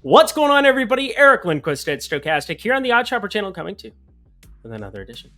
What's going on, everybody? Eric Lindquist at Stochastic here on the Odd Shopper channel, coming to you with another edition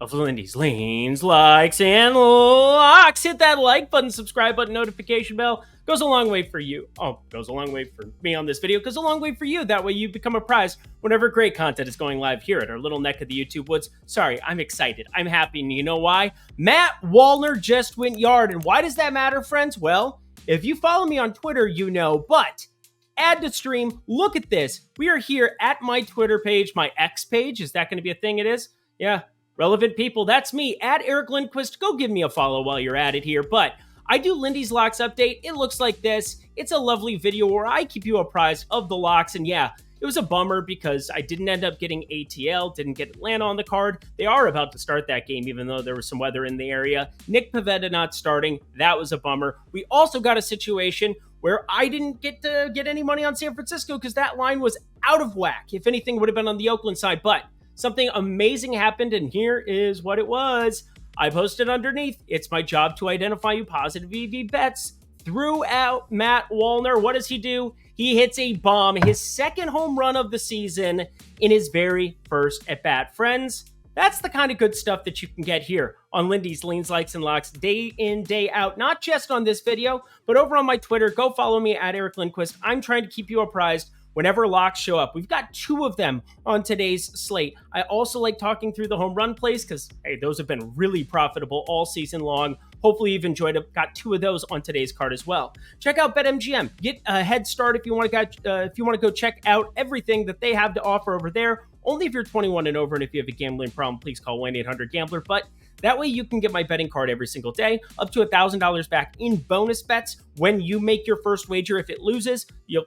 of Lindy's Leans, Likes, and Locks. Hit that like button, subscribe button, notification bell. Goes a long way for you. Oh, goes a long way for me on this video. Goes a long way for you. That way you become apprised whenever great content is going live here at our little neck of the YouTube woods. Sorry, I'm excited. I'm happy, and you know why? Matt Wallner just went yard. And why does that matter, friends? Well, if you follow me on Twitter, you know, but add to stream. Look at this. We are here at my Twitter page, my X page. Is that going to be a thing? It is? Yeah. Relevant people. That's me. At Eric Lindquist. Go give me a follow while you're at it here. But I do Lindy's Locks update. It looks like this. It's a lovely video where I keep you apprised of the locks. And yeah, it was a bummer because I didn't end up getting ATL, didn't get Atlanta on the card. They are about to start that game, even though there was some weather in the area. Nick Pivetta not starting. That was a bummer. We also got a situation where I didn't get to get any money on San Francisco because that line was out of whack. If anything, would have been on the Oakland side. But something amazing happened, and here is what it was. I posted underneath. It's my job to identify you positive EV bets. Threw out Matt Wallner. What does he do? He hits a bomb, his second home run of the season in his very first at-bat. Friends, that's the kind of good stuff that you can get here on Lindy's Leans, Likes, and Locks day in, day out. Not just on this video, but over on my Twitter. Go follow me at Eric Lindquist. I'm trying to keep you apprised whenever locks show up. We've got 2 of them on today's slate. I also like talking through the home run plays because, hey, those have been really profitable all season long. Hopefully you've enjoyed it. Got 2 of those on today's card as well. Check out BetMGM. Get a head start if you want to go check out everything that they have to offer over there. Only if you're 21 and over, and if you have a gambling problem, please call 1-800-GAMBLER. But that way you can get my betting card every single day, up to $1,000 back in bonus bets when you make your first wager. If it loses, you'll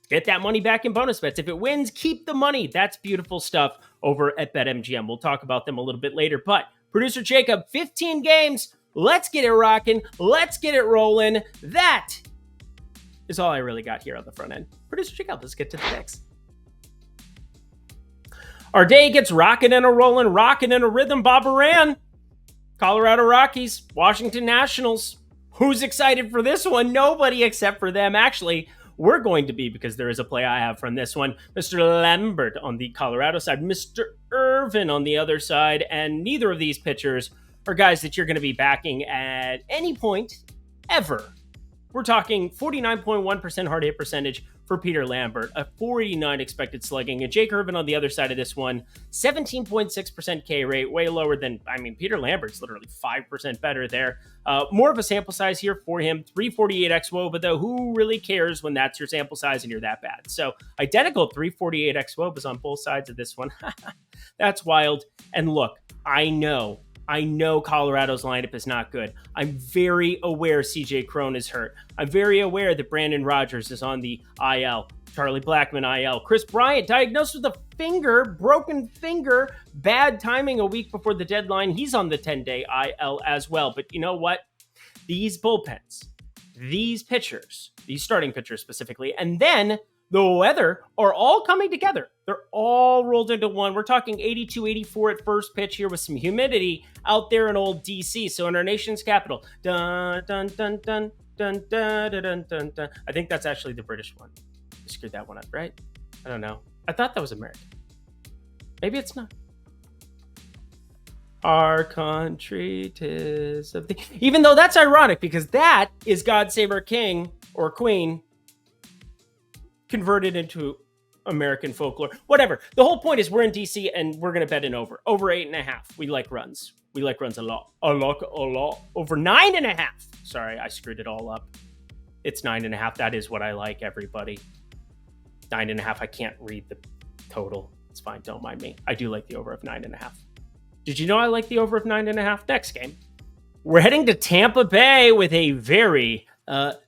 get that money back in bonus bets. If it wins, keep the money. That's beautiful stuff over at BetMGM. We'll talk about them a little bit later. But producer Jacob, 15 games. Let's get it rocking. Let's get it rolling. That is all I really got here on the front end. Producer Jacob, let's get to the picks. Our day gets rocking and a rolling, rocking in a rhythm. Bob Moran, Colorado Rockies, Washington Nationals. Who's excited for this one? Nobody except for them. Actually, we're going to be, because there is a play I have from this one. Mr. Lambert on the Colorado side, Mr. Irvin on the other side, and neither of these pitchers are guys that you're going to be backing at any point ever. We're talking 49.1% hard hit percentage for Peter Lambert, a 49 expected slugging, and Jake Irvin on the other side of this one, 17.6% K rate, way lower than, Peter Lambert's literally 5% better there. More of a sample size here for him, 348 xWOBA, but though who really cares when that's your sample size and you're that bad? So identical 348 xWOBAs on both sides of this one. That's wild. And look, I know Colorado's lineup is not good. I'm very aware CJ Cron is hurt. I'm very aware that Brandon Rogers is on the IL. Charlie Blackmon IL. Chris Bryant diagnosed with a broken finger, bad timing a week before the deadline. He's on the 10-day IL as well. But you know what? These bullpens, these pitchers, these starting pitchers specifically, and then the weather are all coming together. They're all rolled into one. We're talking 82, 84 at first pitch here with some humidity out there in old DC. So in our nation's capital, dun, dun, dun, dun, dun, dun, dun, dun, dun. I think that's actually the British one. I screwed that one up, right? I don't know. I thought that was American. Maybe it's not. Our country 'tis of thee. Even though that's ironic because that is God Save Our King or Queen converted into American folklore. Whatever. The whole point is we're in DC and we're going to bet an over. Over 8.5. We like runs. We like runs a lot. A lot. Over 9.5. Sorry, I screwed it all up. It's 9.5. That is what I like, everybody. 9.5. I can't read the total. It's fine. Don't mind me. I do like the over of 9.5. Did you know I like the over of 9.5? Next game. We're heading to Tampa Bay with a very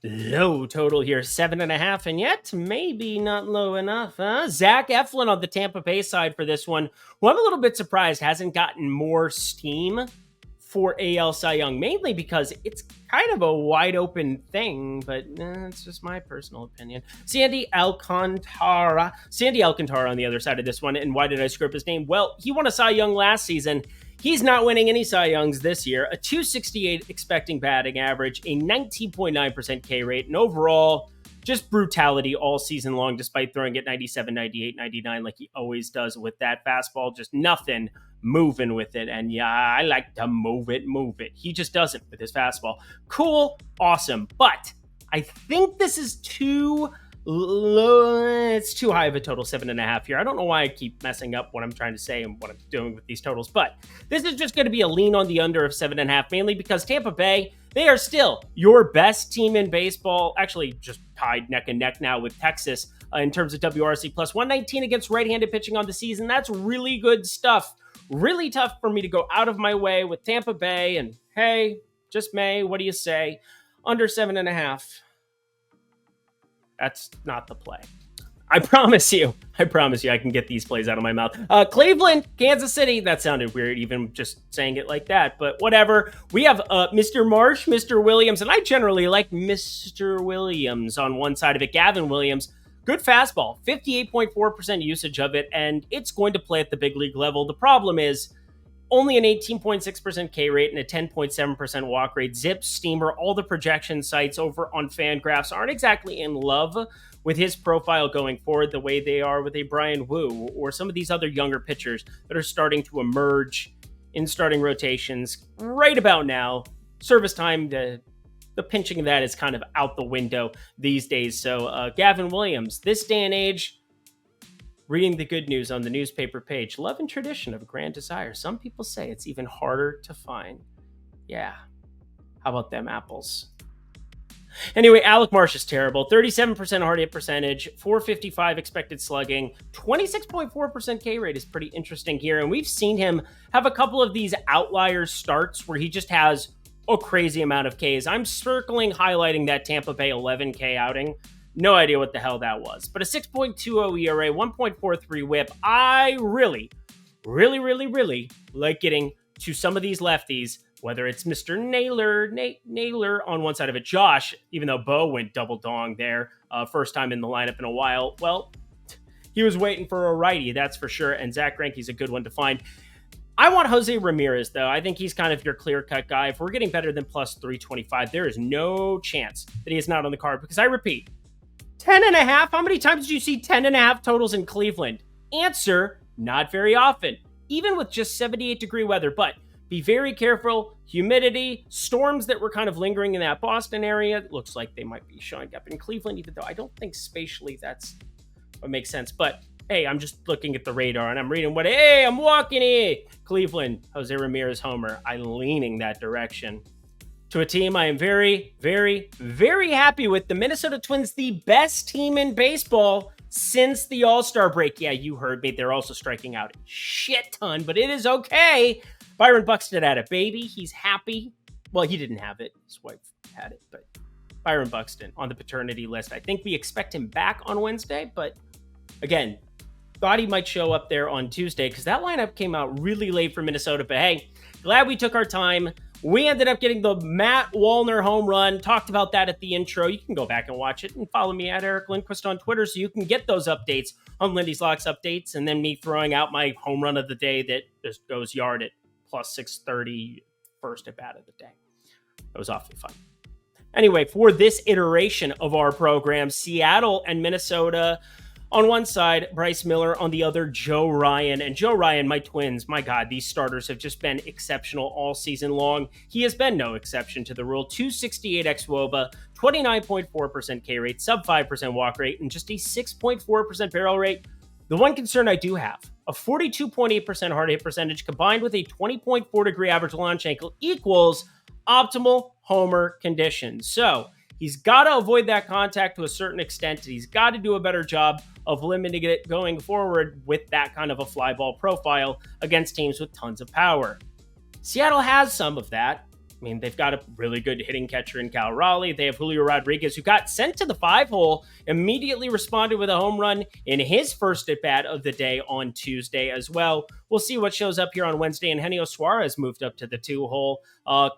low total here, 7.5, and yet maybe not low enough, huh? Zach Eflin on the Tampa Bay side for this one, who I'm a little bit surprised hasn't gotten more steam for AL Cy Young, mainly because it's kind of a wide open thing, but it's just my personal opinion. Sandy Alcantara on the other side of this one, and why did I screw up his name? Well, he won a Cy Young last season. He's not winning any Cy Youngs this year. A 268 expecting batting average, a 19.9% K rate, and overall just brutality all season long, despite throwing it 97, 98, 99 like he always does with that fastball. Just nothing moving with it. And yeah, I like to move it. He just doesn't with his fastball. Cool, awesome. But I think this is too low. It's too high of a total, 7.5 here. I don't know why I keep messing up what I'm trying to say and what I'm doing with these totals, but this is just going to be a lean on the under of 7.5, mainly because Tampa Bay, they are still your best team in baseball. Actually, just tied neck and neck now with Texas in terms of WRC plus 119 against right-handed pitching on the season. That's really good stuff. Really tough for me to go out of my way with Tampa Bay. And hey, just May, what do you say? Under 7.5. That's not the play. I promise you I can get these plays out of my mouth. Cleveland, Kansas City. That sounded weird, even just saying it like that, but whatever. We have Mr. Marsh, Mr. Williams, and I generally like Mr. Williams on one side of it. Gavin Williams, good fastball, 58.4% usage of it, and it's going to play at the big league level. The problem is only an 18.6% K rate and a 10.7% walk rate. Zip, Steamer, all the projection sites over on Fangraphs aren't exactly in love with his profile going forward the way they are with a Brian Wu or some of these other younger pitchers that are starting to emerge in starting rotations right about now. Service time, the pinching of that is kind of out the window these days. So Gavin Williams, this day and age, reading the good news on the newspaper page. Love and tradition of a grand desire. Some people say it's even harder to find. Yeah. How about them apples? Anyway, Alec Marsh is terrible. 37% hard hit percentage, 455 expected slugging, 26.4% K rate is pretty interesting here. And we've seen him have a couple of these outlier starts where he just has a crazy amount of Ks. I'm highlighting that Tampa Bay 11K outing. No idea what the hell that was. But a 6.20 ERA, 1.43 whip. I really like getting to some of these lefties, whether it's Mr. Naylor on one side of it. Josh, even though Bo went double dong there, first time in the lineup in a while, well, he was waiting for a righty, that's for sure. And Zach Greinke's a good one to find. I want Jose Ramirez, though. I think he's kind of your clear-cut guy. If we're getting better than plus 325, there is no chance that he is not on the card. Because I repeat, 10.5? How many times did you see 10.5 totals in Cleveland? Answer, not very often, even with just 78-degree weather. But be very careful. Humidity, storms that were kind of lingering in that Boston area. It looks like they might be showing up in Cleveland, even though I don't think spatially that's what makes sense. But hey, I'm just looking at the radar and I'm reading I'm walking in. Cleveland, Jose Ramirez homer. I'm leaning that direction. To a team I am very, very, very happy with. The Minnesota Twins, the best team in baseball since the All-Star break. Yeah, you heard me. They're also striking out a shit ton, but it is okay. Byron Buxton had it, baby. He's happy. Well, he didn't have it. His wife had it, but Byron Buxton on the paternity list. I think we expect him back on Wednesday, but again, thought he might show up there on Tuesday because that lineup came out really late for Minnesota. But hey, glad we took our time. We ended up getting the Matt Wallner home run. Talked about that at the intro. You can go back and watch it and follow me at Eric Lindquist on Twitter so you can get those updates on Lindy's Locks updates and then me throwing out my home run of the day that just goes yard at plus 630 first at bat of the day. That was awfully fun. Anyway, for this iteration of our program, Seattle and Minnesota on one side, Bryce Miller on the other, Joe Ryan. And Joe Ryan, my Twins, my God, these starters have just been exceptional all season long. He has been no exception to the rule. 268 xWOBA, 29.4% K rate, sub 5% walk rate, and just a 6.4% barrel rate. The one concern I do have, a 42.8% hard hit percentage combined with a 20.4 degree average launch angle equals optimal homer conditions. So he's got to avoid that contact to a certain extent, and he's got to do a better job of limiting it going forward with that kind of a fly ball profile against teams with tons of power. Seattle has some of that. I mean, they've got a really good hitting catcher in Cal Raleigh. They have Julio Rodriguez, who got sent to the 5-hole, immediately responded with a home run in his first at-bat of the day on Tuesday as well. We'll see what shows up here on Wednesday, and Henio Suarez moved up to the 2-hole.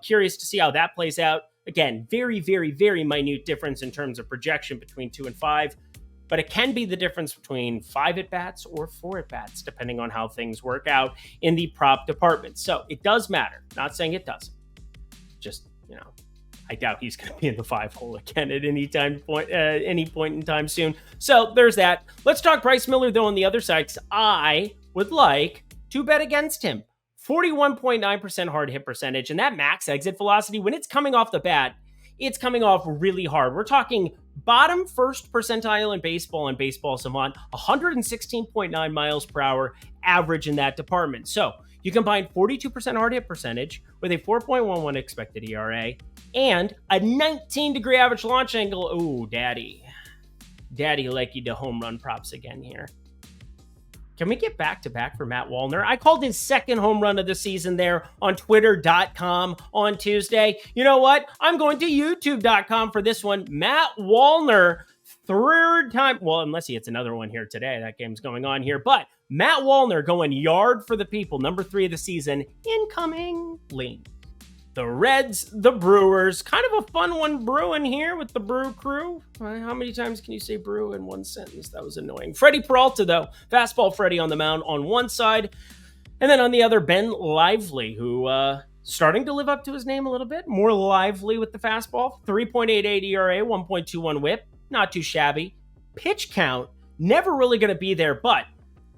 Curious to see how that plays out. Again, very, very, very minute difference in terms of projection between 2 and 5, but it can be the difference between 5 at-bats or 4 at-bats, depending on how things work out in the prop department. So it does matter. Not saying it doesn't. Just, I doubt he's going to be in the 5-hole again at any point in time soon. So there's that. Let's talk Bryce Miller, though, on the other side, because I would like to bet against him. 41.9% hard hit percentage, and that max exit velocity, when it's coming off the bat, it's coming off really hard. We're talking bottom first percentile in baseball and Baseball Savant, 116.9 miles per hour average in that department. So you combine 42% hard hit percentage with a 4.11 expected ERA and a 19-degree average launch angle. Ooh, daddy like you to home run props again here. Can we get back-to-back for Matt Wallner? I called his second home run of the season there on Twitter.com on Tuesday. You know what? I'm going to YouTube.com for this one. Matt Wallner, third time. Well, unless he hits another one here today. That game's going on here. But Matt Wallner going yard for the people. Number 3 of the season. Incoming lean. The Reds, the Brewers. Kind of a fun one brewing here with the Brew Crew. How many times can you say brew in one sentence? That was annoying. Freddie Peralta, though. Fastball Freddie on the mound on one side. And then on the other, Ben Lively, who starting to live up to his name a little bit. More lively with the fastball. 3.88 ERA, 1.21 whip. Not too shabby. Pitch count, never really going to be there, but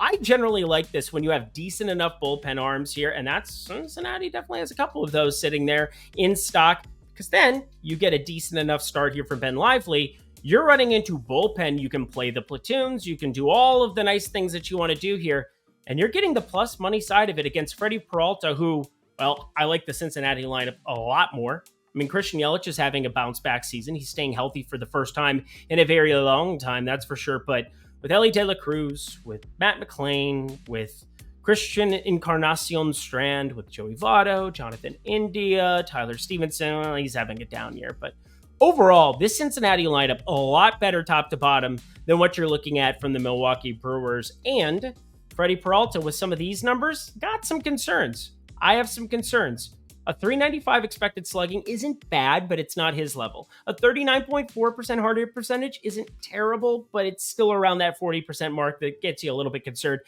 I generally like this when you have decent enough bullpen arms here, and that's Cincinnati definitely has a couple of those sitting there in stock, because then you get a decent enough start here from Ben Lively. You're running into bullpen. You can play the platoons. You can do all of the nice things that you want to do here, and you're getting the plus money side of it against Freddie Peralta, who, well, I like the Cincinnati lineup a lot more. I mean, Christian Yelich is having a bounce-back season. He's staying healthy for the first time in a very long time, that's for sure, but with Ellie De La Cruz, with Matt McClain, with Christian Encarnacion Strand, with Joey Votto, Jonathan India, Tyler Stevenson. Well, he's having a down year. But overall, this Cincinnati lineup, a lot better top to bottom than what you're looking at from the Milwaukee Brewers. And Freddie Peralta, with some of these numbers, got some concerns. I have some concerns. A 395 expected slugging isn't bad, but it's not his level. A 39.4% hard hit percentage isn't terrible, but it's still around that 40% mark that gets you a little bit concerned.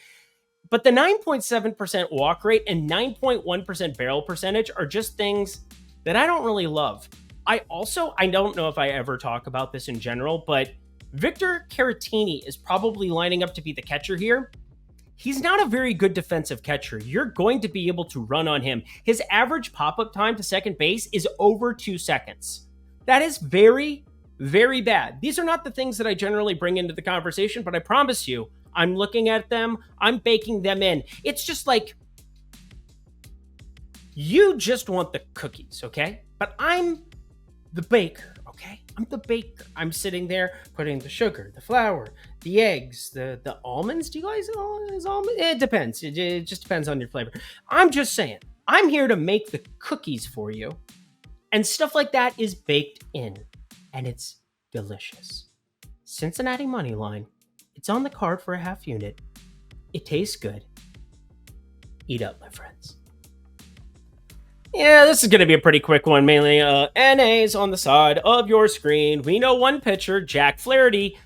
But the 9.7% walk rate and 9.1% barrel percentage are just things that I don't really love. I don't know if I ever talk about this in general, but Victor Caratini is probably lining up to be the catcher here. He's not a very good defensive catcher. You're going to be able to run on him. His average pop-up time to second base is over 2 seconds. That is very, very bad. These are not the things that I generally bring into the conversation, but I promise you, I'm looking at them, I'm baking them in. It's just like, you just want the cookies, okay? But I'm the baker, okay? I'm the baker. I'm sitting there putting the sugar, the flour, the eggs, the almonds. Do you guys is almonds? It depends. It just depends on your flavor. I'm just saying, I'm here to make the cookies for you. And stuff like that is baked in. And it's delicious. Cincinnati money line. It's on the card for a half unit. It tastes good. Eat up, my friends. Yeah, this is going to be a pretty quick one, mainly NAs on the side of your screen. We know one pitcher, Jack Flaherty.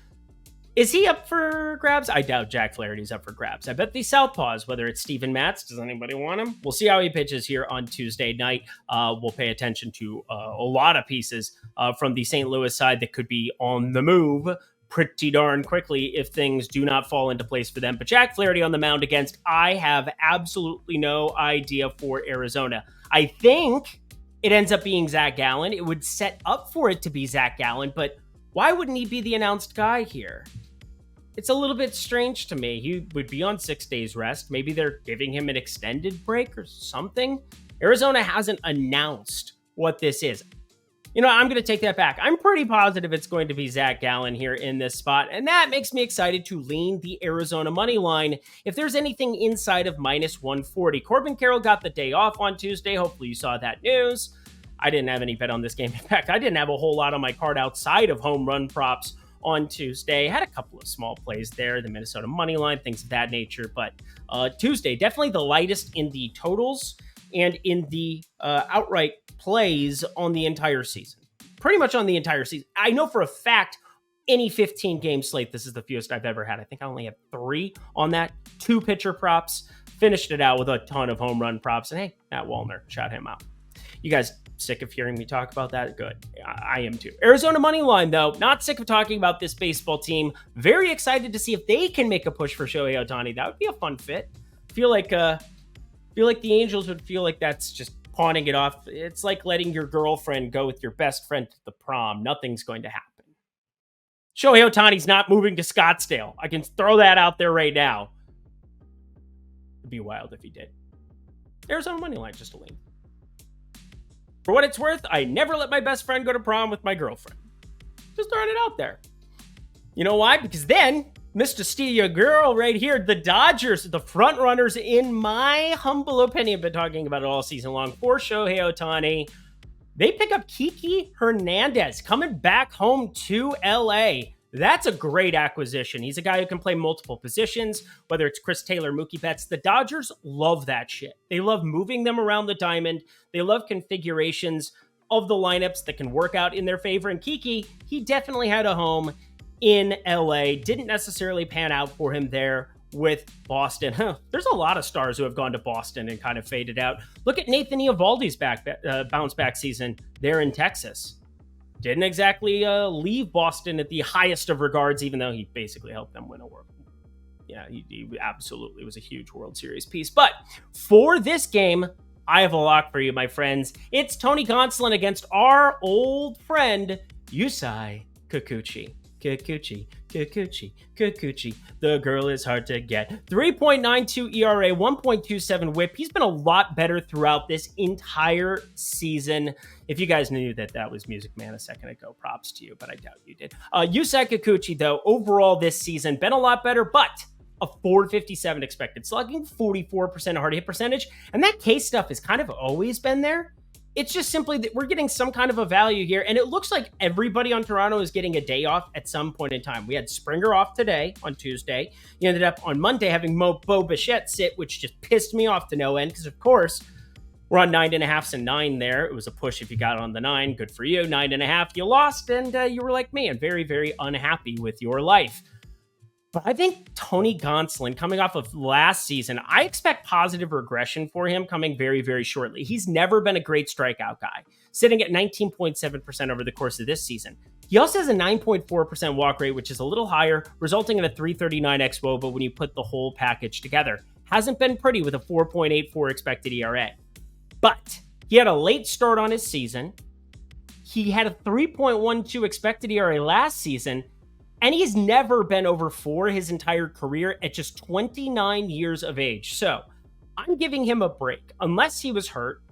Is he up for grabs? I doubt Jack Flaherty's up for grabs. I bet these southpaws, whether it's Steven Matz, does anybody want him? We'll see how he pitches here on Tuesday night. We'll pay attention to a lot of pieces from the St. Louis side that could be on the move pretty darn quickly if things do not fall into place for them. But Jack Flaherty on the mound against, I have absolutely no idea for Arizona. I think it ends up being Zach Gallen. It would set up for it to be Zach Gallen, but why wouldn't he be the announced guy here? It's a little bit strange to me. He would be on 6 days rest. Maybe they're giving him an extended break or something. Arizona hasn't announced what this is. You know, I'm going to take that back. I'm pretty positive it's going to be Zach Gallen here in this spot, and that makes me excited to lean the Arizona money line if there's anything inside of minus 140. Corbin Carroll got the day off on Tuesday. Hopefully you saw that news. I didn't have any bet on this game. In fact, I didn't have a whole lot on my card outside of home run props on Tuesday. Had a couple of small plays there, the Minnesota money line, things of that nature, but Tuesday, definitely the lightest in the totals and in the outright plays on the entire season. Pretty much on the entire season. I know for a fact any 15-game slate, this is the fewest I've ever had. I think I only had 3 on that. 2 pitcher props. Finished it out with a ton of home run props. And hey, Matt Wallner, shout him out. You guys Sick of hearing me talk about that? Good. I am too. Arizona money line, though. Not sick of talking about this baseball team. Very excited to see if they can make a push for Shohei Ohtani. That would be a fun fit. Feel like the Angels would feel like that's just pawning it off. It's like letting your girlfriend go with your best friend to the prom. Nothing's going to happen. Shohei Ohtani's not moving to Scottsdale. I can throw that out there right now. It'd be wild if he did. Arizona money line, just a lean. For what it's worth, I never let my best friend go to prom with my girlfriend. Just throwing it out there. You know why? Because then, Mr. Steal Your Girl right here, the Dodgers, the front runners, in my humble opinion, been talking about it all season long, for Shohei Ohtani. They pick up Kiki Hernandez coming back home to LA. That's a great acquisition. He's a guy who can play multiple positions, whether it's Chris Taylor, Mookie Betts. The Dodgers love that shit. They love moving them around the diamond. They love configurations of the lineups that can work out in their favor. And Kiki, he definitely had a home in LA. Didn't necessarily pan out for him there with Boston. There's a lot of stars who have gone to Boston and kind of faded out. Look at Nathan Eovaldi's bounce back season there in Texas. Didn't exactly leave Boston at the highest of regards, even though he basically helped them win a World. Yeah, he absolutely was a huge World Series piece. But for this game, I have a lock for you, my friends. It's Tony Gonsolin against our old friend, Yusei Kikuchi. Kikuchi. The girl is hard to get. 3.92 ERA, 1.27 whip. He's been a lot better throughout this entire season. If you guys knew that was Music Man a second ago, props to you, but I doubt you did. Yusei Kikuchi, though, overall this season, been a lot better, but a 457 expected slugging, 44% hard hit percentage, and that K stuff has kind of always been there. It's just simply that we're getting some kind of a value here, and it looks like everybody on Toronto is getting a day off at some point in time. We had Springer off today on Tuesday. You ended up on Monday having Bo Bichette sit, which just pissed me off to no end because, of course, we're on 9.5s and 9 there. It was a push if you got on the 9. Good for you. 9.5, you lost, and you were like me and very, very unhappy with your life. But I think Tony Gonsolin, coming off of last season, I expect positive regression for him coming very, very shortly. He's never been a great strikeout guy, sitting at 19.7% over the course of this season. He also has a 9.4% walk rate, which is a little higher, resulting in a 339 xWOBA when you put the whole package together. Hasn't been pretty with a 4.84 expected ERA. But he had a late start on his season. He had a 3.12 expected ERA last season, and he's never been over 4 his entire career at just 29 years of age. So I'm giving him a break. Unless he was hurt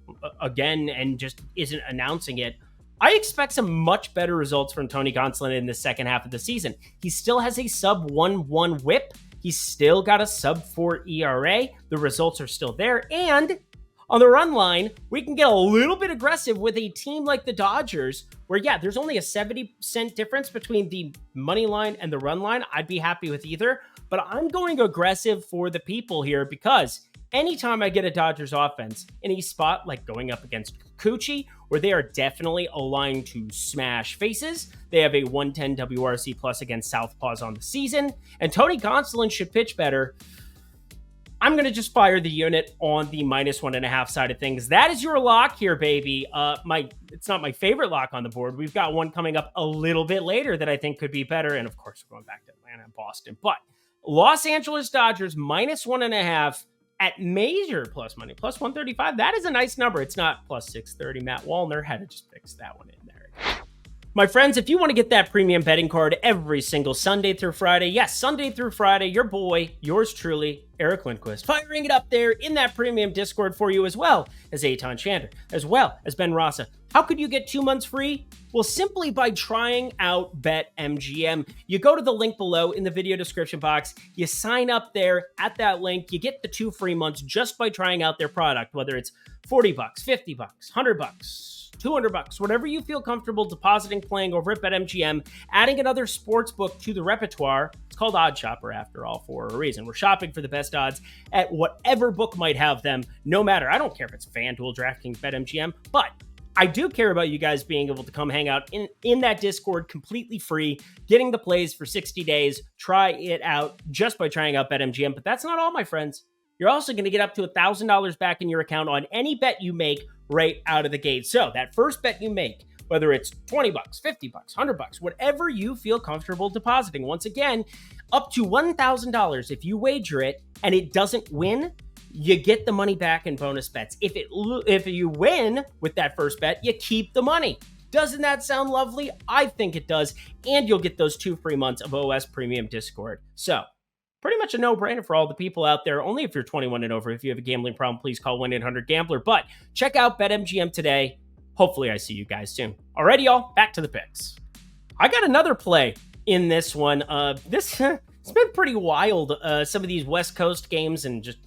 again and just isn't announcing it, I expect some much better results from Tony Gonsolin in the second half of the season. He still has a sub 1.1 whip. He's still got a sub 4 ERA. The results are still there. And on the run line, we can get a little bit aggressive with a team like the Dodgers, where, yeah, there's only a 70% difference between the money line and the run line. I'd be happy with either, but I'm going aggressive for the people here because anytime I get a Dodgers offense in a spot like going up against Kikuchi, where they are definitely aligned to smash faces, they have a 110 WRC plus against Southpaws on the season, and Tony Gonsolin should pitch better. I'm going to just fire the unit on the -1.5 side of things. That is your lock here, baby. It's not my favorite lock on the board. We've got one coming up a little bit later that I think could be better. And of course, we're going back to Atlanta and Boston. But Los Angeles Dodgers -1.5 at major plus money, plus 135. That is a nice number. It's not plus 630. Matt Wallner had to just fix that one in there. My friends, if you want to get that premium betting card every single Sunday through Friday, yes, Sunday through Friday, your boy, yours truly, Eric Lindquist, firing it up there in that premium Discord for you, as well as Eitan Shander, as well as Ben Rasa. How could you get 2 months free? Well, simply by trying out BetMGM. You go to the link below in the video description box, you sign up there at that link, you get the 2 free months just by trying out their product, whether it's $40, $50, $100, $200, whatever you feel comfortable depositing, playing over at BetMGM, adding another sports book to the repertoire. It's called Odd Shopper, after all, for a reason. We're shopping for the best odds at whatever book might have them, no matter. I don't care if it's FanDuel, DraftKings, BetMGM, but I do care about you guys being able to come hang out in that Discord completely free, getting the plays for 60 days. Try it out just by trying out BetMGM. But that's not all, my friends. You're also going to get up to $1,000 back in your account on any bet you make right out of the gate. So that first bet you make, whether it's 20 bucks, 50 bucks, 100 bucks, whatever you feel comfortable depositing. Once again, up to $1,000 if you wager it and it doesn't win, you get the money back in bonus bets. If you win with that first bet, you keep the money. Doesn't that sound lovely? I think it does. And you'll get those 2 free months of OS Premium Discord. So pretty much a no-brainer for all the people out there. Only if you're 21 and over. If you have a gambling problem, please call 1-800-GAMBLER. But check out BetMGM today. Hopefully I see you guys soon. Alrighty, y'all, back to the picks. I got another play in this one. It's been pretty wild. Some of these West Coast games and just...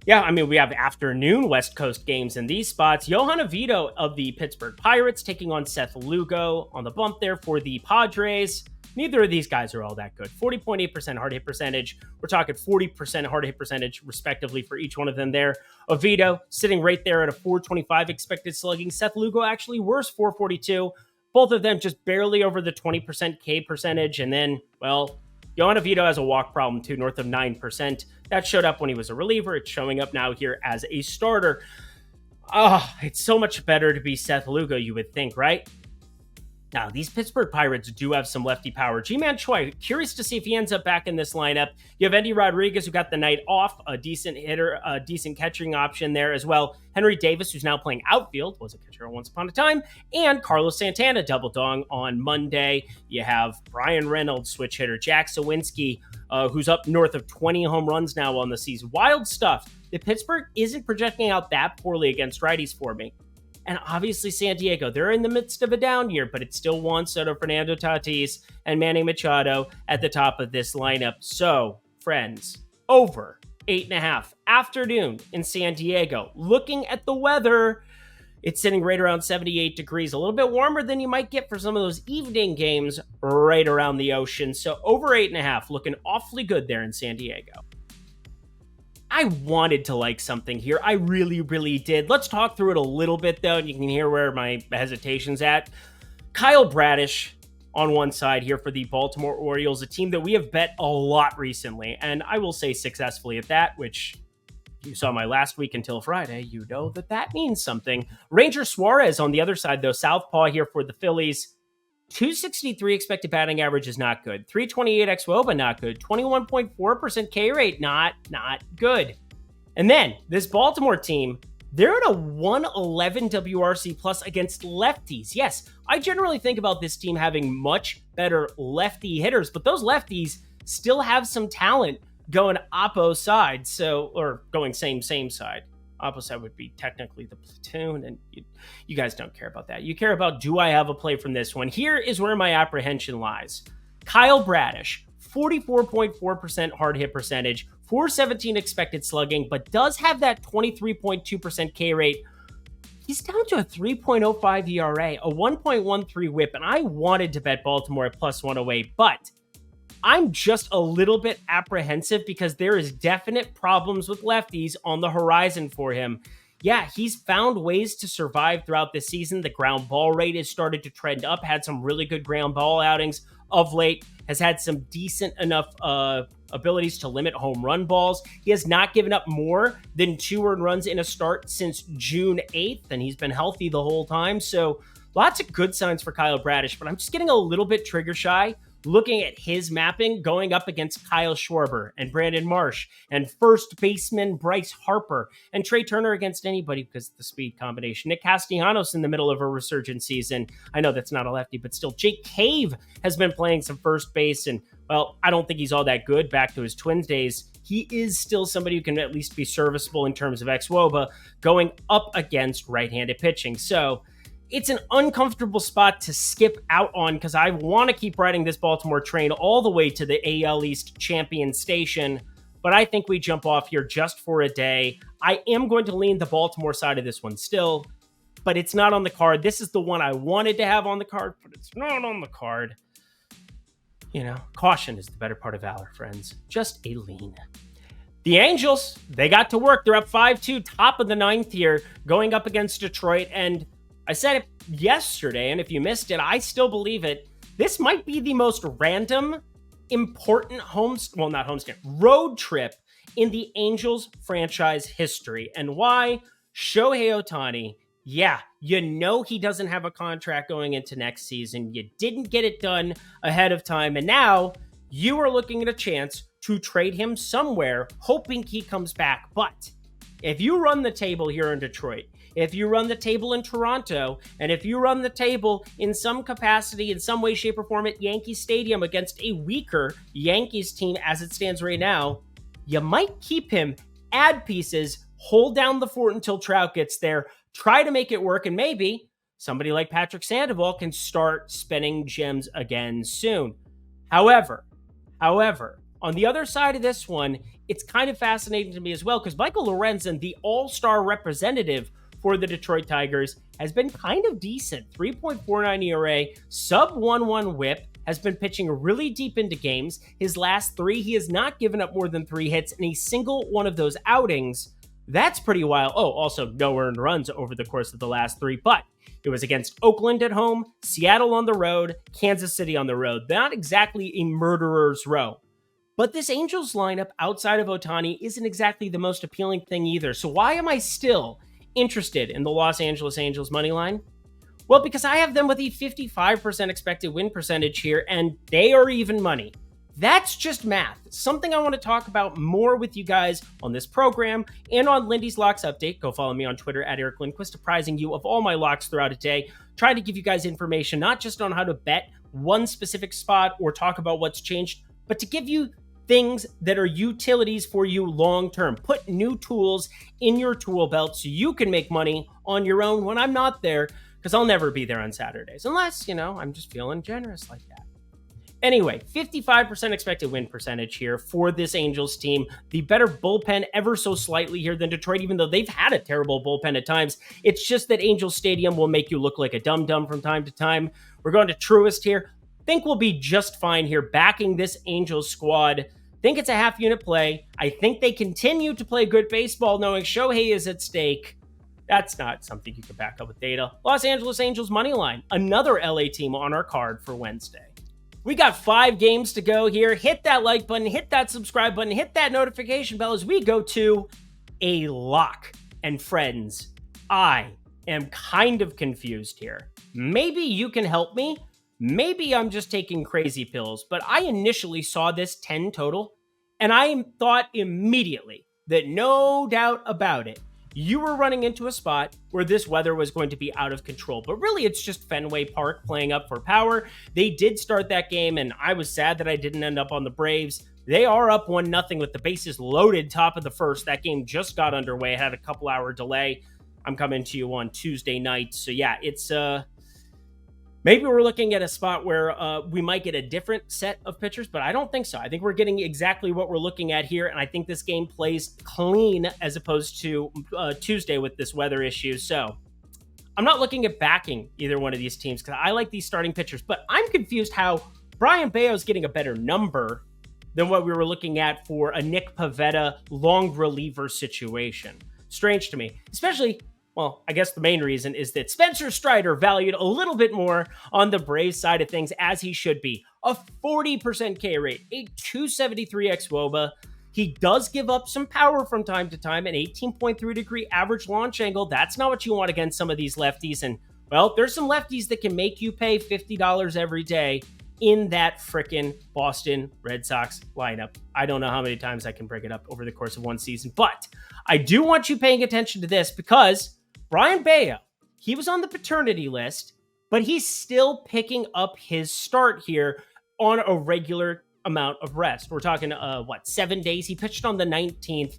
Yeah, I mean, we have afternoon West Coast games in these spots. Johan Oviedo of the Pittsburgh Pirates taking on Seth Lugo on the bump there for the Padres. Neither of these guys are all that good. 40.8% hard hit percentage. We're talking 40% hard hit percentage, respectively, for each one of them there. Oviedo sitting right there at a 425 expected slugging. Seth Lugo actually worse, 442. Both of them just barely over the 20% K percentage. And then, well, Johan Oviedo has a walk problem too, north of 9%. That showed up when he was a reliever. It's showing up now here as a starter. It's so much better to be Seth Lugo, you would think, right? Now, these Pittsburgh Pirates do have some lefty power. G-Man Choi, curious to see if he ends up back in this lineup. You have Endy Rodriguez, who got the night off, a decent hitter, a decent catching option there as well. Henry Davis, who's now playing outfield, was a catcher once upon a time. And Carlos Santana, double dong on Monday. You have Brian Reynolds, switch hitter. Jack Sawinski, who's up north of 20 home runs now on the season. Wild stuff. The Pittsburgh isn't projecting out that poorly against righties for me. And obviously San Diego, they're in the midst of a down year, but it's still Juan Soto, Fernando Tatis, and Manny Machado at the top of this lineup. So, friends, over 8.5 afternoon in San Diego. Looking at the weather, it's sitting right around 78 degrees, a little bit warmer than you might get for some of those evening games right around the ocean. So over 8.5, looking awfully good there in San Diego. I wanted to like something here. I really, really did. Let's talk through it a little bit, though, and you can hear where my hesitation's at. Kyle Bradish on one side here for the Baltimore Orioles, a team that we have bet a lot recently, and I will say successfully at that, which you saw my last week until Friday, you know that means something. Ranger Suarez on the other side, though, southpaw here for the Phillies. 263 expected batting average is not good. 328 xWOBA, not good. 21.4% K rate, not good. And then this Baltimore team, they're at a 111 WRC plus against lefties. Yes, I generally think about this team having much better lefty hitters, but those lefties still have some talent going oppo side, or going same side. Oppo side would be technically the platoon, and you guys don't care about that. You care about, do I have a play from this one? Here is where my apprehension lies. Kyle Bradish, 44.4% hard hit percentage, 417 expected slugging, but does have that 23.2% K rate. He's down to a 3.05 ERA, a 1.13 whip, and I wanted to bet Baltimore at plus 108, but I'm just a little bit apprehensive because there is definite problems with lefties on the horizon for him. Yeah, he's found ways to survive throughout the season. The ground ball rate has started to trend up, had some really good ground ball outings of late, has had some decent enough abilities to limit home run balls. He has not given up more than 2 earned runs in a start since June 8th, and he's been healthy the whole time. So lots of good signs for Kyle Bradish, but I'm just getting a little bit trigger shy looking at his mapping going up against Kyle Schwarber and Brandon Marsh and first baseman Bryce Harper and Trey Turner against anybody because of the speed combination. Nick Castellanos in the middle of a resurgent season. I know that's not a lefty, but still Jake Cave has been playing some first base, and well, I don't think he's all that good back to his Twins days. He is still somebody who can at least be serviceable in terms of xWOBA going up against right-handed pitching. So it's an uncomfortable spot to skip out on because I want to keep riding this Baltimore train all the way to the AL East champion station, but I think we jump off here just for a day. I am going to lean the Baltimore side of this one still, but it's not on the card. This is the one I wanted to have on the card, but it's not on the card. You know, caution is the better part of valor, friends. Just a lean. The Angels, they got to work. They're up 5-2, top of the 9th here, going up against Detroit, and I said it yesterday, and if you missed it, I still believe it. This might be the most random, important road trip in the Angels franchise history. And why? Shohei Ohtani. Yeah, you know he doesn't have a contract going into next season. You didn't get it done ahead of time. And now you are looking at a chance to trade him somewhere, hoping he comes back. But if you run the table here in Detroit, if you run the table in Toronto, and if you run the table in some capacity, in some way, shape, or form at Yankee Stadium against a weaker Yankees team as it stands right now, you might keep him, add pieces, hold down the fort until Trout gets there, try to make it work, and maybe somebody like Patrick Sandoval can start spending gems again soon. However, on the other side of this one, it's kind of fascinating to me as well because Michael Lorenzen, the all-star representative for the Detroit Tigers, has been kind of decent. 3.49 ERA, sub 1-1 whip, has been pitching really deep into games. His last 3, he has not given up more than 3 hits in a single one of those outings. That's pretty wild. Oh, also no earned runs over the course of the last 3, but it was against Oakland at home, Seattle on the road, Kansas City on the road. Not exactly a murderer's row. But this Angels lineup outside of Ohtani isn't exactly the most appealing thing either. So why am I still interested in the Los Angeles Angels money line? Well, because I have them with a 55% expected win percentage here, and they are even money. That's just math. Something I want to talk about more with you guys on this program and on Lindy's Locks Update. Go follow me on Twitter at Eric Lindquist, apprising you of all my locks throughout a day. Try to give you guys information, not just on how to bet one specific spot or talk about what's changed, but to give you things that are utilities for you long term. Put new tools in your tool belt so you can make money on your own when I'm not there, because I'll never be there on Saturdays, unless, I'm just feeling generous like that. Anyway, 55% expected win percentage here for this Angels team. The better bullpen ever so slightly here than Detroit, even though they've had a terrible bullpen at times. It's just that Angels Stadium will make you look like a dum-dum from time to time. We're going to Truist here. Think we'll be just fine here backing this Angels squad. Think it's a half-unit play. I think they continue to play good baseball knowing Shohei is at stake. That's not something you can back up with data. Los Angeles Angels money line, another LA team on our card for Wednesday. We got 5 games to go here. Hit that like button, hit that subscribe button, hit that notification bell as we go to a lock. And friends, I am kind of confused here. Maybe you can help me. Maybe I'm just taking crazy pills, but I initially saw this 10 total, and I thought immediately that no doubt about it, you were running into a spot where this weather was going to be out of control. But really, it's just Fenway Park playing up for power. They did start that game, and I was sad that I didn't end up on the Braves. They are up 1-0 with the bases loaded top of the first. That game just got underway. It had a couple-hour delay. I'm coming to you on Tuesday night. So, yeah, it's maybe we're looking at a spot where we might get a different set of pitchers, but I don't think so. I think we're getting exactly what we're looking at here, and I think this game plays clean as opposed to Tuesday with this weather issue. So I'm not looking at backing either one of these teams because I like these starting pitchers, but I'm confused how Brian Bayo's getting a better number than what we were looking at for a Nick Pivetta long reliever situation. Strange to me, especially... Well, I guess the main reason is that Spencer Strider valued a little bit more on the Braves side of things, as he should be. A 40% K rate, a 273 xWOBA. He does give up some power from time to time, an 18.3 degree average launch angle. That's not what you want against some of these lefties. And, well, there's some lefties that can make you pay $50 every day in that frickin' Boston Red Sox lineup. I don't know how many times I can bring it up over the course of one season, but I do want you paying attention to this because Brian Bayo, he was on the paternity list, but he's still picking up his start here on a regular amount of rest. We're talking, 7 days? He pitched on the 19th,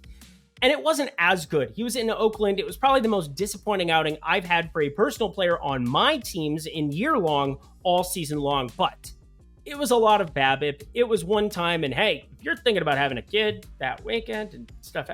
and it wasn't as good. He was in Oakland. It was probably the most disappointing outing I've had for a personal player on my teams in year long, all season long, but it was a lot of BABIP. It was one time, and hey, if you're thinking about having a kid that weekend and stuff,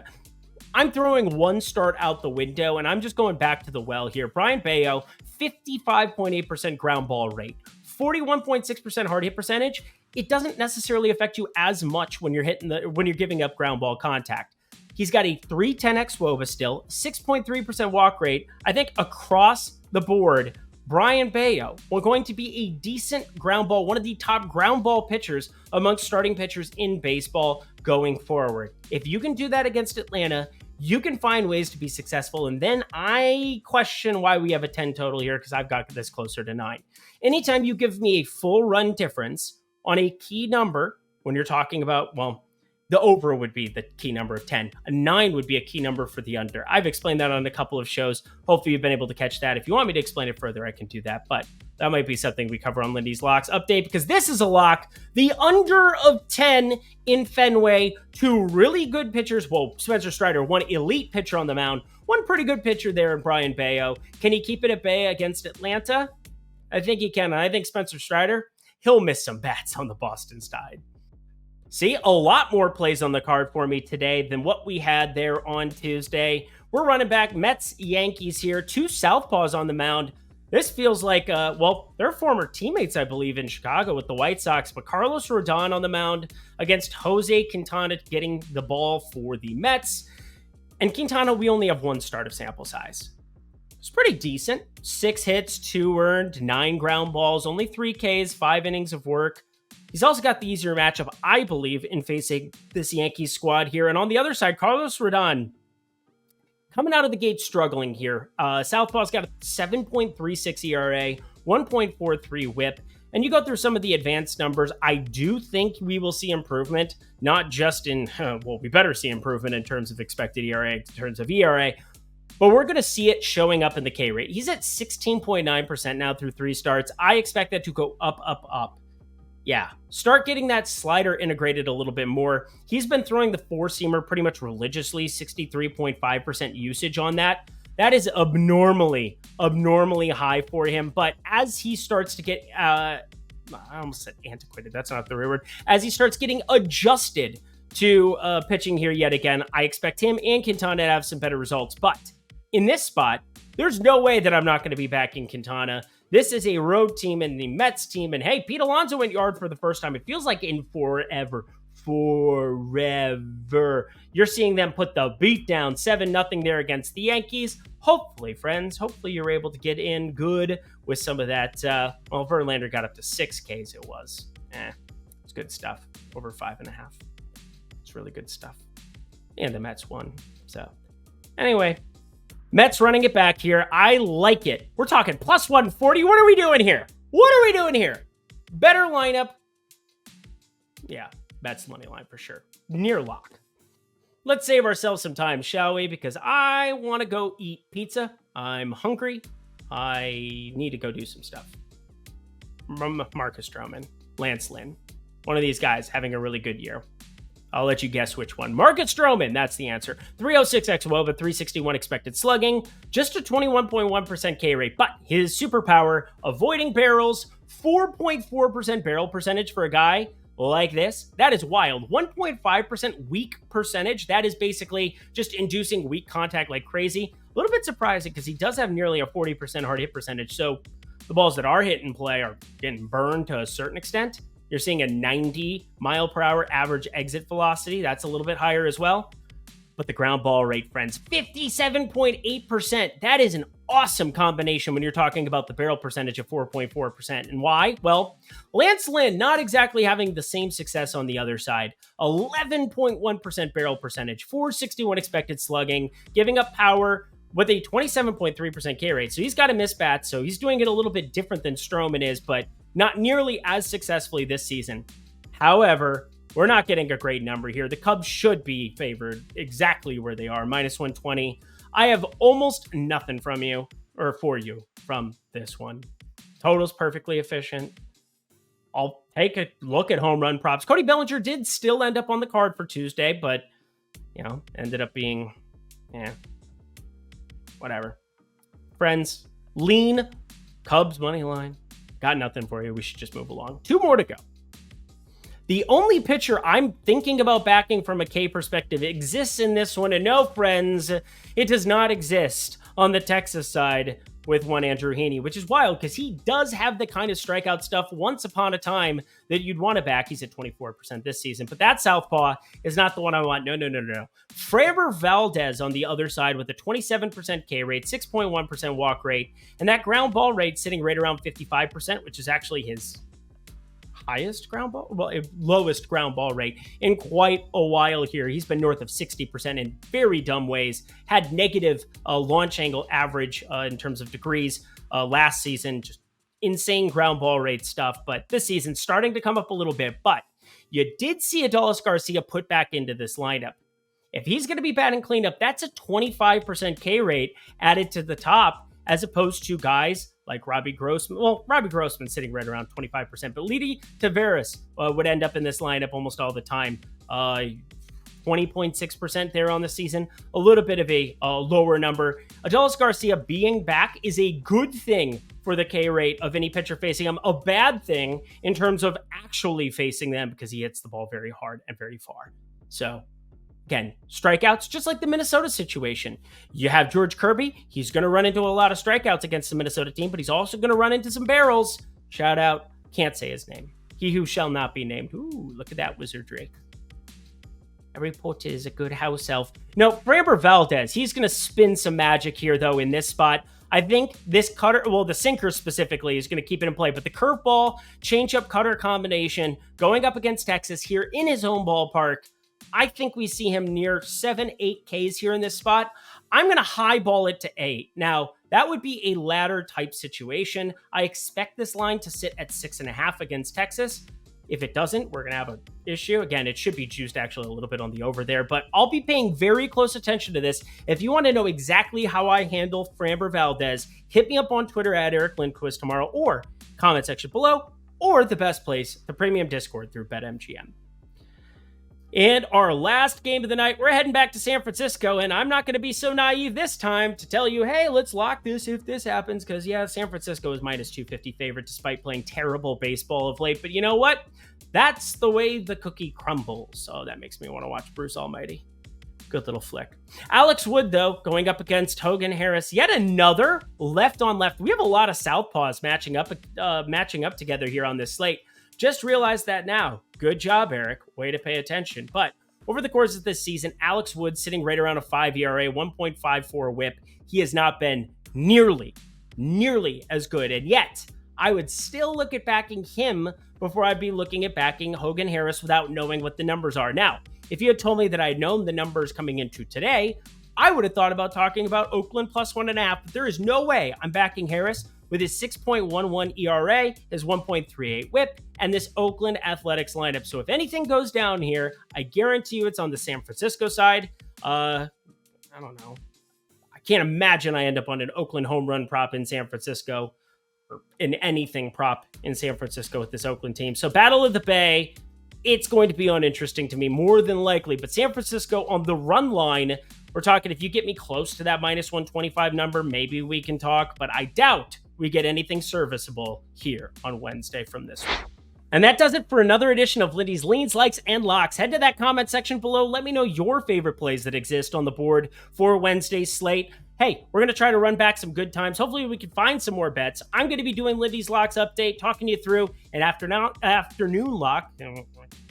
I'm throwing one start out the window, and I'm just going back to the well here. Brian Bayo, 55.8% ground ball rate, 41.6% hard hit percentage. It doesn't necessarily affect you as much when you're giving up ground ball contact. He's got a 310 xWOBA still, 6.3% walk rate. I think across the board, Brian Bayo, we're going to be a decent ground ball, one of the top ground ball pitchers amongst starting pitchers in baseball going forward. If you can do that against Atlanta, you can find ways to be successful. And then I question why we have a 10 total here, because I've got this closer to 9. Anytime you give me a full run difference on a key number, when you're talking about, well, the over would be the key number of 10. A 9 would be a key number for the under. I've explained that on a couple of shows. Hopefully you've been able to catch that. If you want me to explain it further, I can do that. But that might be something we cover on Lindy's Locks update, because this is a lock. The under of 10 in Fenway. 2 really good pitchers. Well, Spencer Strider, 1 elite pitcher on the mound. 1 pretty good pitcher there in Brian Bayo. Can he keep it at bay against Atlanta? I think he can. And I think Spencer Strider, he'll miss some bats on the Boston side. See, a lot more plays on the card for me today than what we had there on Tuesday. We're running back Mets, Yankees here. 2 southpaws on the mound. This feels like, well, they're former teammates, I believe, in Chicago with the White Sox. But Carlos Rodon on the mound against Jose Quintana getting the ball for the Mets. And Quintana, we only have 1 start of sample size. It's pretty decent. 6 hits, 2 earned, 9 ground balls, only 3 Ks, 5 innings of work. He's also got the easier matchup, I believe, in facing this Yankees squad here. And on the other side, Carlos Rodon coming out of the gate struggling here. Southpaw's got a 7.36 ERA, 1.43 whip. And you go through some of the advanced numbers. I do think we will see improvement, not just in, well, we better see improvement in terms of expected ERA, in terms of ERA, but we're going to see it showing up in the K rate. He's at 16.9% now through 3 starts. I expect that to go up, up, up. Yeah, start getting that slider integrated a little bit more. He's been throwing the 4-seamer pretty much religiously, 63.5% usage on that. That is abnormally high for him. But as he starts to get, I almost said antiquated, that's not the right word. As he starts getting adjusted to pitching here yet again, I expect him and Quintana to have some better results. But in this spot, there's no way that I'm not going to be backing Quintana. This is a road team and the Mets team. And hey, Pete Alonso went yard for the first time. It feels like in forever. You're seeing them put the beat down 7-0 there against the Yankees. Hopefully, friends, hopefully you're able to get in good with some of that. Well, Verlander got up to 6 Ks it was. It's good stuff. Over 5.5. It's really good stuff. And the Mets won. So anyway, Mets running it back here. I like it. We're talking plus 140. What are we doing here? Better lineup. Yeah, Mets money line for sure. Near lock. Let's save ourselves some time, shall we? Because I want to go eat pizza. I'm hungry. I need to go do some stuff. Marcus Stroman, Lance Lynn. One of these guys having a really good year. I'll let you guess which one. Marcus Stroman, that's the answer. 306 xWOBA, 361 expected slugging, just a 21.1% K rate, but his superpower, avoiding barrels, 4.4% barrel percentage for a guy like this. That is wild. 1.5% weak percentage. That is basically just inducing weak contact like crazy. A little bit surprising because he does have nearly a 40% hard hit percentage, so the balls that are hit and play are getting burned to a certain extent. You're seeing a 90 mile per hour average exit velocity. That's a little bit higher as well. But the ground ball rate, friends, 57.8%. That is an awesome combination when you're talking about the barrel percentage of 4.4%. And why? Well, Lance Lynn not exactly having the same success on the other side. 11.1% barrel percentage, 461 expected slugging, giving up power with a 27.3% K rate. So he's got a miss bat. So he's doing it a little bit different than Stroman is, but not nearly as successfully this season. However, we're not getting a great number here. The Cubs should be favored exactly where they are, minus 120. I have almost nothing from you, or for you, from this one. Total's perfectly efficient. I'll take a look at home run props. Cody Bellinger did still end up on the card for Tuesday, but, ended up being, whatever. Friends, lean Cubs money line. Got nothing for you. We should just move along. 2 more to go. The only pitcher I'm thinking about backing from a K perspective exists in this one. And no, friends, it does not exist on the Texas side. with one Andrew Heaney, which is wild because he does have the kind of strikeout stuff once upon a time that you'd want to back. He's at 24% this season, but that southpaw is not the one I want. No. Framber Valdez on the other side with a 27% K rate, 6.1% walk rate, and that ground ball rate sitting right around 55%, which is actually his lowest ground ball rate in quite a while here. He's been north of 60% in very dumb ways, had negative launch angle average in terms of degrees last season, just insane ground ball rate stuff. But this season starting to come up a little bit, but you did see Adolis Garcia put back into this lineup. If he's going to be batting cleanup, that's a 25% K rate added to the top, as opposed to guys like Robbie Grossman. Well, Robbie Grossman sitting right around 25%, but Lindy Taveras would end up in this lineup almost all the time. 20.6% there on the season, a little bit of a lower number. Adolis Garcia being back is a good thing for the K rate of any pitcher facing him, a bad thing in terms of actually facing them because he hits the ball very hard and very far. So again, strikeouts, just like the Minnesota situation. You have George Kirby. He's going to run into a lot of strikeouts against the Minnesota team, but he's also going to run into some barrels. Shout out, can't say his name. He who shall not be named. Ooh, look at that wizardry. Every porter is a good house elf. No, Framber Valdez, he's going to spin some magic here, though, in this spot. I think this cutter, well, the sinker specifically, is going to keep it in play, but the curveball, changeup cutter combination going up against Texas here in his home ballpark, I think we see him near 7-8 Ks here in this spot. I'm going to highball it to 8. Now, that would be a ladder type situation. I expect this line to sit at 6.5 against Texas. If it doesn't, we're going to have an issue. Again, it should be juiced actually a little bit on the over there, but I'll be paying very close attention to this. If you want to know exactly how I handle Framber Valdez, hit me up on Twitter at Eric Lindquist tomorrow, or comment section below, or the best place, the premium Discord through BetMGM. And our last game of the night, we're heading back to San Francisco, and I'm not going to be so naive this time to tell you, hey, let's lock this if this happens, because, yeah, San Francisco is minus 250 favorite despite playing terrible baseball of late. But you know what? That's the way the cookie crumbles. So that makes me want to watch Bruce Almighty. Good little flick. Alex Wood, though, going up against Hogan Harris. Yet another left on left. We have a lot of southpaws matching up together here on this slate. Just realized that now. Good job, Eric. Way to pay attention. But over the course of this season, Alex Wood sitting right around a 5 ERA, 1.54 whip. He has not been nearly as good. And yet, I would still look at backing him before I'd be looking at backing Hogan Harris without knowing what the numbers are. Now, if you had told me that I had known the numbers coming into today, I would have thought about talking about Oakland plus 1.5, but there is no way I'm backing Harris with his 6.11 ERA, his 1.38 whip, and this Oakland Athletics lineup. So if anything goes down here, I guarantee you it's on the San Francisco side. I don't know. I can't imagine I end up on an Oakland home run prop in San Francisco, or in anything prop in San Francisco with this Oakland team. So Battle of the Bay, it's going to be uninteresting to me more than likely. But San Francisco on the run line, we're talking if you get me close to that minus 125 number, maybe we can talk, but I doubt we get anything serviceable here on Wednesday from this one. And that does it for another edition of Lindy's Leans, Likes, and Locks. Head to that comment section below. Let me know your favorite plays that exist on the board for Wednesday's slate. Hey, we're going to try to run back some good times. Hopefully we can find some more bets. I'm going to be doing Lindy's Locks update, talking you through an afternoon lock.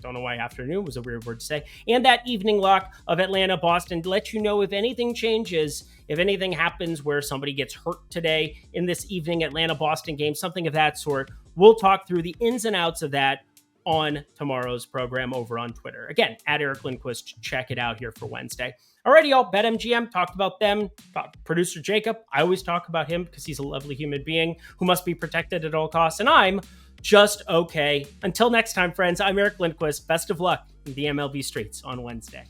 Don't know why afternoon was a weird word to say. And that evening lock of Atlanta, Boston, to let you know if anything changes, if anything happens where somebody gets hurt today in this evening Atlanta-Boston game, something of that sort. We'll talk through the ins and outs of that on tomorrow's program over on Twitter. Again, at Eric Lindquist, check it out here for Wednesday. Alrighty, y'all, BetMGM, talked about them. Producer Jacob, I always talk about him because he's a lovely human being who must be protected at all costs, and I'm just okay. Until next time, friends, I'm Eric Lindquist. Best of luck in the MLB streets on Wednesday.